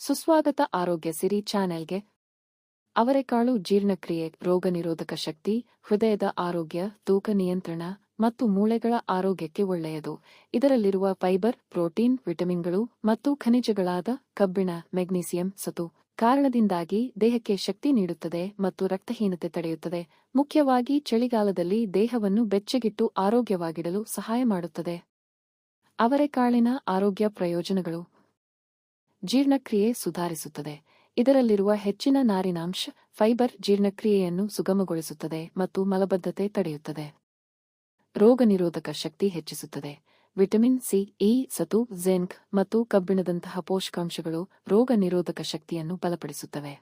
ಸುಸ್ವಾಗತ ಆರೋಗ್ಯ ಸಿರಿ ಚಾನೆಲ್ಗೆ. ಅವರೆಕಾಳು ಜೀರ್ಣಕ್ರಿಯೆ, ರೋಗನಿರೋಧಕ ಶಕ್ತಿ, ಹೃದಯದ ಆರೋಗ್ಯ, ತೂಕ ನಿಯಂತ್ರಣ ಮತ್ತು ಮೂಳೆಗಳ ಆರೋಗ್ಯಕ್ಕೆ ಒಳ್ಳೆಯದು. ಇದರಲ್ಲಿರುವ ಫೈಬರ್, ಪ್ರೋಟೀನ್, ವಿಟಮಿನ್ಗಳು ಮತ್ತು ಖನಿಜಗಳಾದ ಕಬ್ಬಿಣ, ಮೆಗ್ನೀಸಿಯಂ, ಸತು ಕಾರಣದಿಂದಾಗಿ ದೇಹಕ್ಕೆ ಶಕ್ತಿ ನೀಡುತ್ತದೆ ಮತ್ತು ರಕ್ತಹೀನತೆ ತಡೆಯುತ್ತದೆ. ಮುಖ್ಯವಾಗಿ ಚಳಿಗಾಲದಲ್ಲಿ ದೇಹವನ್ನು ಬೆಚ್ಚಗಿಟ್ಟು ಆರೋಗ್ಯವಾಗಿಡಲು ಸಹಾಯ ಮಾಡುತ್ತದೆ. ಅವರೆಕಾಳಿನ ಆರೋಗ್ಯ ಪ್ರಯೋಜನಗಳು: ಜೀರ್ಣಕ್ರಿಯೆ ಸುಧಾರಿಸುತ್ತದೆ. ಇದರಲ್ಲಿರುವ ಹೆಚ್ಚಿನ ನಾರಿನಾಂಶ, ಫೈಬರ್ ಜೀರ್ಣಕ್ರಿಯೆಯನ್ನು ಸುಗಮಗೊಳಿಸುತ್ತದೆ ಮತ್ತು ಮಲಬದ್ಧತೆ ತಡೆಯುತ್ತದೆ. ರೋಗನಿರೋಧಕ ಶಕ್ತಿ ಹೆಚ್ಚಿಸುತ್ತದೆ. ವಿಟಮಿನ್ ಸಿ, ಇ, ಸತು, ಜಿಂಕ್ ಮತ್ತು ಕಬ್ಬಿಣದಂತಹ ಪೋಷಕಾಂಶಗಳು ರೋಗ ನಿರೋಧಕ ಶಕ್ತಿಯನ್ನು ಬಲಪಡಿಸುತ್ತವೆ.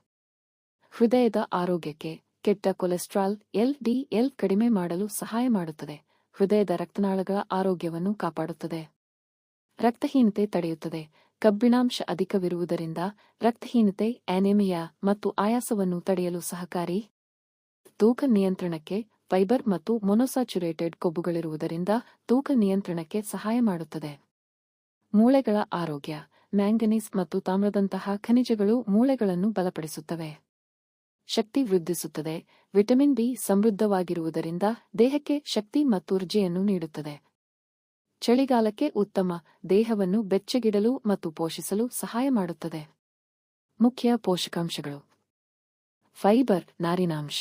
ಹೃದಯದ ಆರೋಗ್ಯಕ್ಕೆ, ಕೆಟ್ಟ ಕೊಲೆಸ್ಟ್ರಾಲ್ ಎಲ್.ಡಿ.ಎಲ್ ಕಡಿಮೆ ಮಾಡಲು ಸಹಾಯ ಮಾಡುತ್ತದೆ. ಹೃದಯದ ರಕ್ತನಾಳಗಳ ಆರೋಗ್ಯವನ್ನು ಕಾಪಾಡುತ್ತದೆ. ರಕ್ತಹೀನತೆ ತಡೆಯುತ್ತದೆ. ಕಬ್ಬಿಣಾಂಶ ಅಧಿಕವಿರುವುದರಿಂದ ರಕ್ತಹೀನತೆ, ಅನಿಮಿಯಾ ಮತ್ತು ಆಯಾಸವನ್ನು ತಡೆಯಲು ಸಹಕಾರಿ. ತೂಕ ನಿಯಂತ್ರಣಕ್ಕೆ, ಫೈಬರ್ ಮತ್ತು ಮೊನೊಸ್ಯಾಚುರೇಟೆಡ್ ಕೊಬ್ಬುಗಳಿರುವುದರಿಂದ ತೂಕ ನಿಯಂತ್ರಣಕ್ಕೆ ಸಹಾಯ ಮಾಡುತ್ತದೆ. ಮೂಳೆಗಳ ಆರೋಗ್ಯ, ಮ್ಯಾಂಗನೀಸ್ ಮತ್ತು ತಾಮ್ರದಂತಹ ಖನಿಜಗಳು ಮೂಳೆಗಳನ್ನು ಬಲಪಡಿಸುತ್ತವೆ. ಶಕ್ತಿ ವೃದ್ಧಿಸುತ್ತದೆ. ವಿಟಮಿನ್ ಬಿ ಸಮೃದ್ಧವಾಗಿರುವುದರಿಂದ ದೇಹಕ್ಕೆ ಶಕ್ತಿ ಮತ್ತು ಊರ್ಜೆಯನ್ನು ನೀಡುತ್ತದೆ. ಚಳಿಗಾಲಕ್ಕೆ ಉತ್ತಮ, ದೇಹವನ್ನು ಬೆಚ್ಚಗಿಡಲು ಮತ್ತು ಪೋಷಿಸಲು ಸಹಾಯ ಮಾಡುತ್ತದೆ. ಮುಖ್ಯ ಪೋಷಕಾಂಶಗಳು: ಫೈಬರ್ ನಾರಿನಾಂಶ,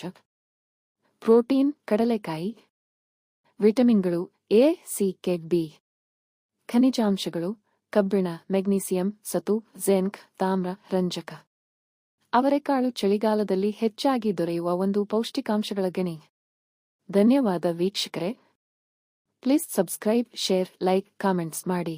ಪ್ರೋಟೀನ್ ಕಡಲೆಕಾಯಿ, ವಿಟಮಿನ್ಗಳು ಎ, ಸಿ, ಕೆ, ಬಿ, ಖನಿಜಾಂಶಗಳು ಕಬ್ಬಿಣ, ಮೆಗ್ನೀಸಿಯಂ, ಸತು, ಜಿಂಕ್, ತಾಮ್ರ, ರಂಜಕ. ಅವರೆಕಾಳು ಚಳಿಗಾಲದಲ್ಲಿ ಹೆಚ್ಚಾಗಿ ದೊರೆಯುವ ಒಂದು ಪೌಷ್ಟಿಕಾಂಶಗಳ ಗಣಿ. ಧನ್ಯವಾದ ವೀಕ್ಷಕರೇ. Please subscribe, share, like, comments ಮಾಡಿ.